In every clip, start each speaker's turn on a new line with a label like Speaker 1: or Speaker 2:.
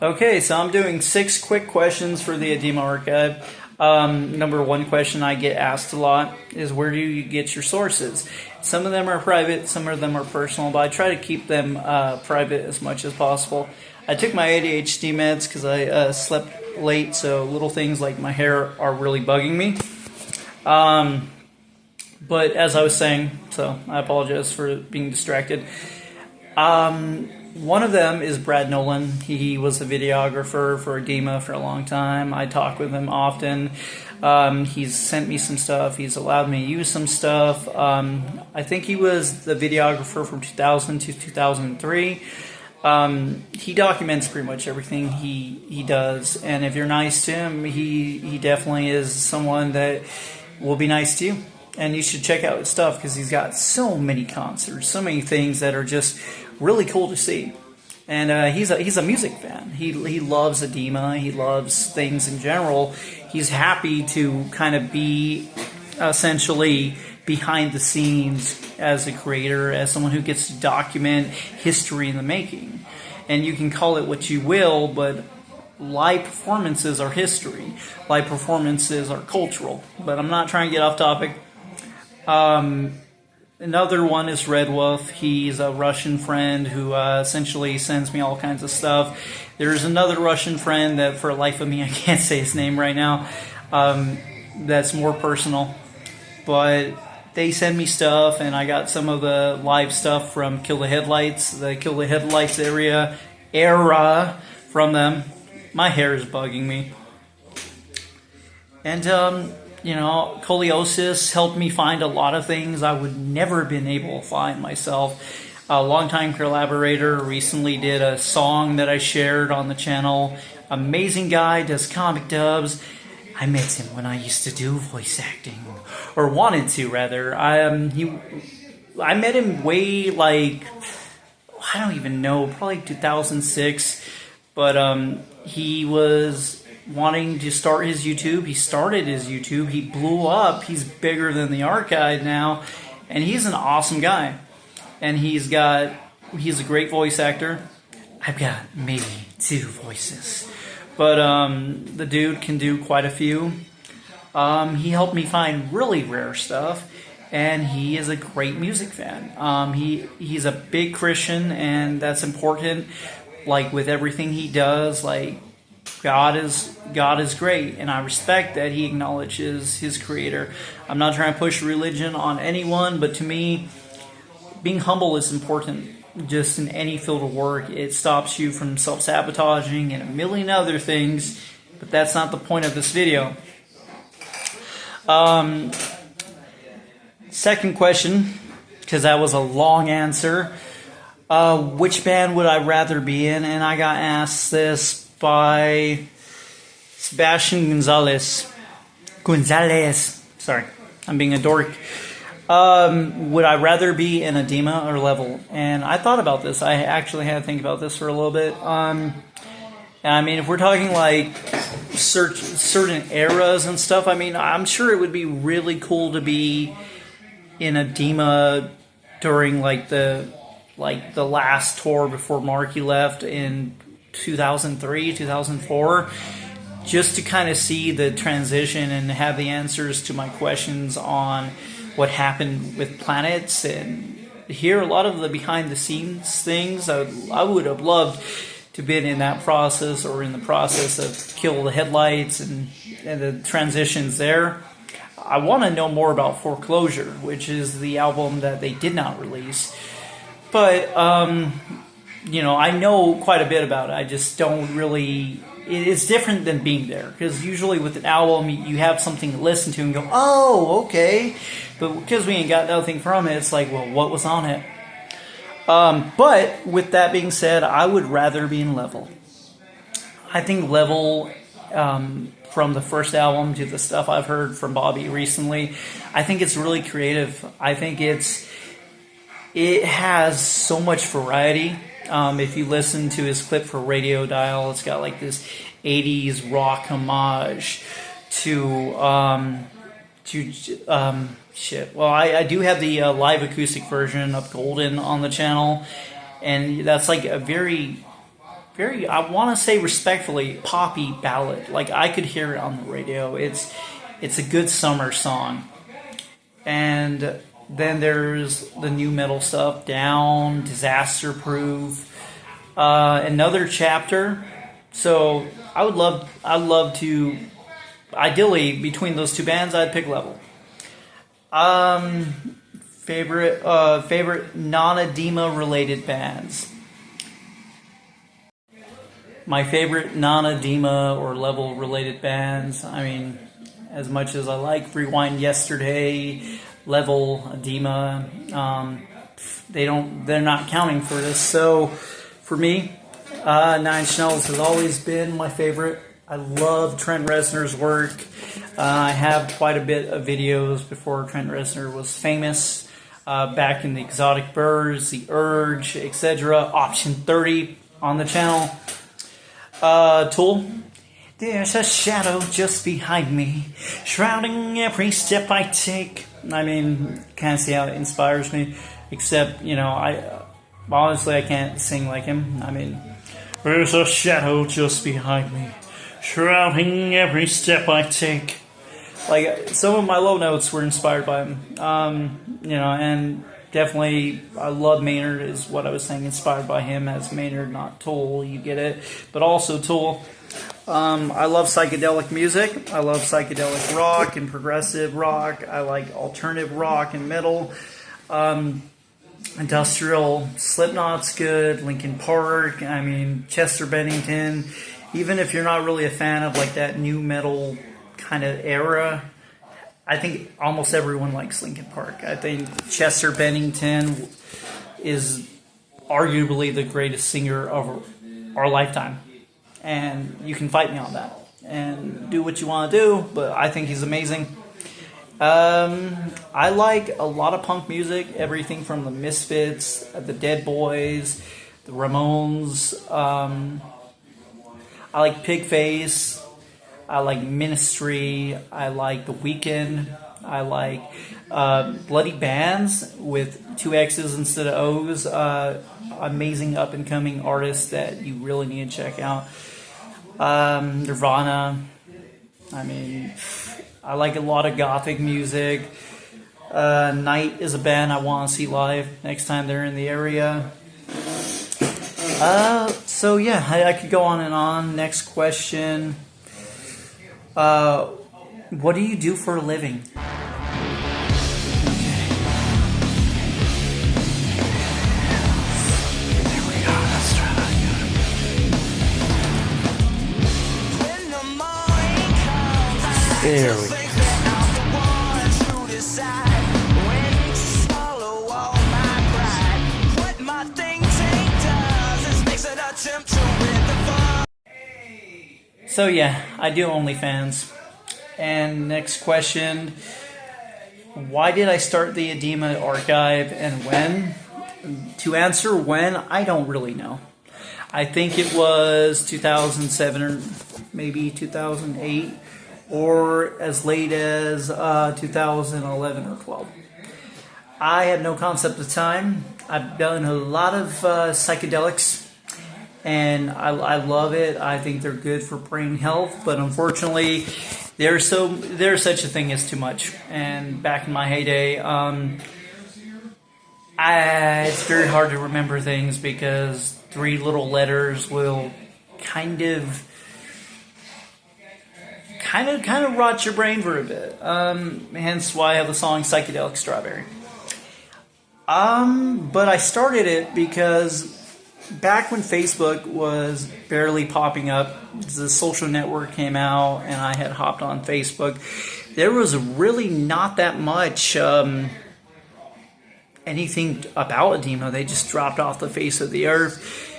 Speaker 1: Okay, so I'm doing 6 quick questions for the Adema Archive. Number one question I get asked a lot is, where do you get your sources? Some of them are private, some of them are personal, but I try to keep them private as much as possible. I took my ADHD meds because I slept late, so little things like my hair are really bugging me. But as I was saying, so I apologize for being distracted. One of them is Brad Nolan. He was a videographer for Adema for a long time. I talk with him often. He's sent me some stuff. He's allowed me to use some stuff. I think he was the videographer from 2000 to 2003. He documents pretty much everything he does, and if you're nice to him, he definitely is someone that will be nice to you. And you should check out his stuff because he's got so many concerts, so many things that are just really cool to see. And he's a music fan. He loves Adema. He loves things in general. He's happy to kind of be essentially behind the scenes as a creator, as someone who gets to document history in the making. And you can call it what you will, but live performances are history. Live performances are cultural. But I'm not trying to get off topic. Another one is Red Wolf. He's a Russian friend who essentially sends me all kinds of stuff. There's another Russian friend that, for the life of me, I can't say his name right now. That's more personal. But they send me stuff, and I got some of the live stuff from Kill the Headlights, the Kill the Headlights era from them. My hair is bugging me. And, Coliosis helped me find a lot of things I would never have been able to find myself. A longtime collaborator recently did a song that I shared on the channel. Amazing guy, does comic dubs. I met him when I used to do voice acting, or wanted to rather. I met him way I don't even know, probably 2006. But he was wanting to start his YouTube. He started his YouTube. He blew up. He's bigger than the archive now, and he's an awesome guy. And he's a great voice actor. I've got maybe 2 voices, but the dude can do quite a few. He helped me find really rare stuff, and he is a great music fan. He's a big Christian, and that's important. Like with everything he does, God is great, and I respect that he acknowledges his creator. I'm not trying to push religion on anyone, but to me, being humble is important. Just in any field of work, it stops you from self-sabotaging and a million other things, but that's not the point of this video. Second question, because that was a long answer. Which band would I rather be in? And I got asked this by Sebastian Gonzalez. Sorry, I'm being a dork. Would I rather be in Adema or Level? And I thought about this. I actually had to think about this for a little bit. And I mean, if we're talking certain eras and stuff, I mean, I'm sure it would be really cool to be in Adema during the last tour before Marky left in 2003, 2004, just to kind of see the transition and have the answers to my questions on what happened with planets, and hear a lot of the behind the scenes things. I would have loved to have been in that process, or in the process of Kill the Headlights and the transitions there. I want to know more about Foreclosure, which is the album that they did not release. But, I know quite a bit about it. I just don't really... It's different than being there. Because usually with an album, you have something to listen to and go, oh, okay. But because we ain't got nothing from it, it's like, well, what was on it? But with that being said, I would rather be in Level. I think Level... from the first album to the stuff I've heard from Bobby recently, I think it's really creative. I think it has so much variety. If you listen to his clip for Radio Dial, it's got this 80s rock homage to Well, I do have the live acoustic version of Golden on the channel, and that's a very very, I want to say respectfully, poppy ballad. Like I could hear it on the radio. It's a good summer song. And then there's the new metal stuff, Down, Disaster Proof, another chapter. So I'd love to, ideally between those two bands, I'd pick Level. Favorite non-Adema related bands. My favorite non-Adema or Level related bands, I mean, as much as I like Rewind Yesterday, Level, Adema, they're not counting for this. So for me, Nine Inch Nails has always been my favorite. I love Trent Reznor's work. I have quite a bit of videos before Trent Reznor was famous, back in the Exotic Birds, The Urge, etc. Option 30 on the channel. Tool. There's a shadow just behind me, shrouding every step I take. I mean, can't see how it inspires me, except, honestly, I can't sing like him. I mean, there's a shadow just behind me, shrouding every step I take. Like, some of my low notes were inspired by him. And definitely, I love Maynard, is what I was saying, inspired by him as Maynard, not Tool, you get it. But also Tool. I love psychedelic music. I love psychedelic rock and progressive rock. I like alternative rock and metal. Industrial, Slipknot's good. Linkin Park. I mean, Chester Bennington. Even if you're not really a fan of like that new metal kind of era, I think almost everyone likes Linkin Park. I think Chester Bennington is arguably the greatest singer of our lifetime. And you can fight me on that and do what you want to do, but I think he's amazing. I like a lot of punk music, everything from the Misfits, the Dead Boys, the Ramones. I like Pigface. I like Ministry. I like The Weeknd. I like Bloody Bands with 2 X's instead of O's. Amazing up-and-coming artists that you really need to check out. Nirvana. I mean, I like a lot of gothic music. Night is a band I want to see live next time they're in the area. So yeah, I could go on and on. Next question. What do you do for a living? There we go. So yeah, I do OnlyFans. And next question, why did I start the Adema Archive and when? To answer when, I don't really know. I think it was 2007 or maybe 2008. Or as late as 2011 or 12. I had no concept of time. I've done a lot of psychedelics, and I love it. I think they're good for brain health, but unfortunately, there's such a thing as too much. And back in my heyday, it's very hard to remember things because 3 little letters will kind of rot your brain for a bit. Hence why I have the song Psychedelic Strawberry. But I started it because back when Facebook was barely popping up, the social network came out and I had hopped on Facebook. There was really not that much anything about Adema. They just dropped off the face of the earth.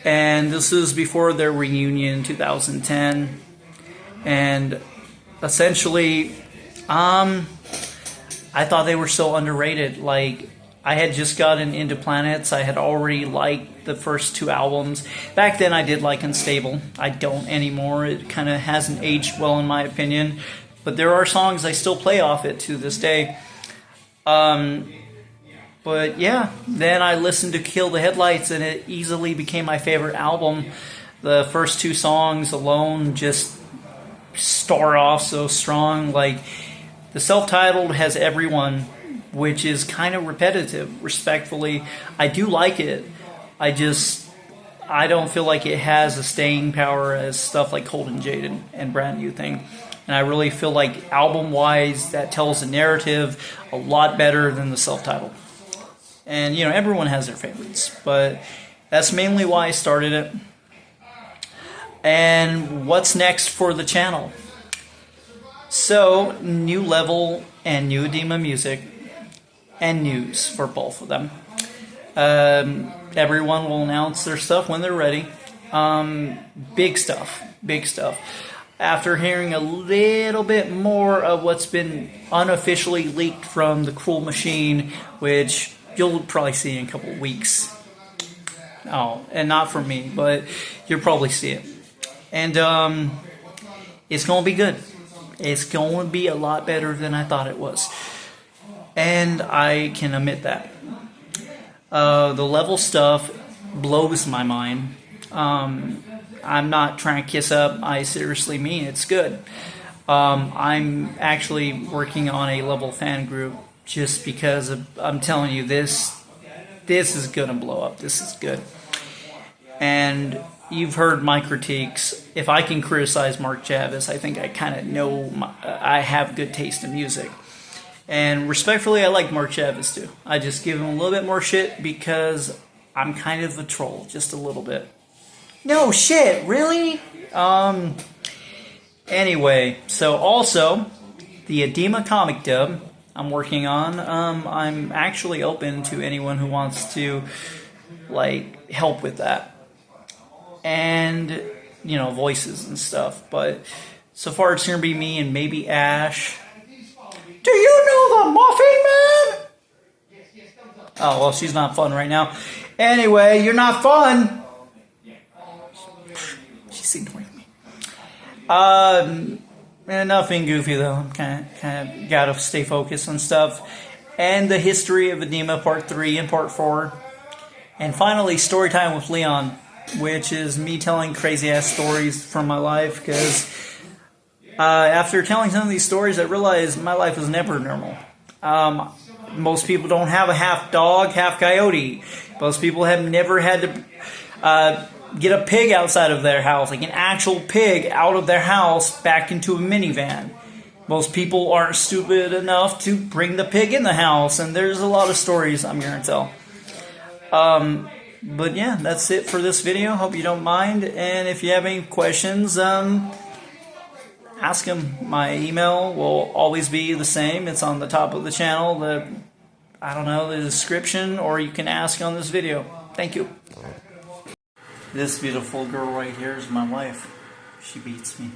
Speaker 1: And this was before their reunion in 2010. And essentially, I thought they were so underrated. Like, I had just gotten into Planets. I had already liked the first 2 albums. Back then, I did like Unstable. I don't anymore. It kind of hasn't aged well, in my opinion. But there are songs I still play off it to this day. But yeah, then I listened to Kill the Headlights, and it easily became my favorite album. The first two songs alone just start off so strong. Like, the self-titled has Everyone, which is kind of repetitive, respectfully. I do like it. I don't feel like it has the staying power as stuff like Cold and Jaded and Brand New Thing. And I really feel like album-wise, that tells the narrative a lot better than the self-titled. And, you know, everyone has their favorites, but that's mainly why I started it. And what's next for the channel? So, new level and new Adema music and news for both of them. Everyone will announce their stuff when they're ready. Big stuff. After hearing a little bit more of what's been unofficially leaked from the Cruel Machine, which you'll probably see in a couple of weeks. Oh, and not from me, but you'll probably see it. And it's going to be good. It's going to be a lot better than I thought it was. And I can admit that. The level stuff blows my mind. I'm not trying to kiss up. I seriously mean it's good. I'm actually working on a level fan group just because I'm telling you, this is going to blow up. This is good. And you've heard my critiques. If I can criticize Mark Javis, I think I kind of know I have good taste in music. And respectfully, I like Mark Javis too. I just give him a little bit more shit because I'm kind of a troll, just a little bit. No shit, really? Anyway, so also, the Adema comic dub I'm working on, I'm actually open to anyone who wants to, like, help with that. And, you know, voices and stuff. But so far it's going to be me and maybe Ash. Do you know the Muffin Man? Oh, well, she's not fun right now. Anyway, you're not fun. She's ignoring me. Nothing goofy, though. I'm kind of got to stay focused on stuff. And the history of Adema Part 3 and Part 4. And finally, story time with Leon, which is me telling crazy-ass stories from my life, because after telling some of these stories, I realized my life was never normal. Most people don't have a half dog, half coyote. Most people have never had to get a pig outside of their house, like an actual pig out of their house back into a minivan. Most people aren't stupid enough to bring the pig in the house, and there's a lot of stories I'm going to tell. But yeah, that's it for this video. Hope you don't mind. And if you have any questions, ask them. My email will always be the same. It's on the top of the channel, the description, or you can ask on this video. Thank you. This beautiful girl right here is my wife. She beats me.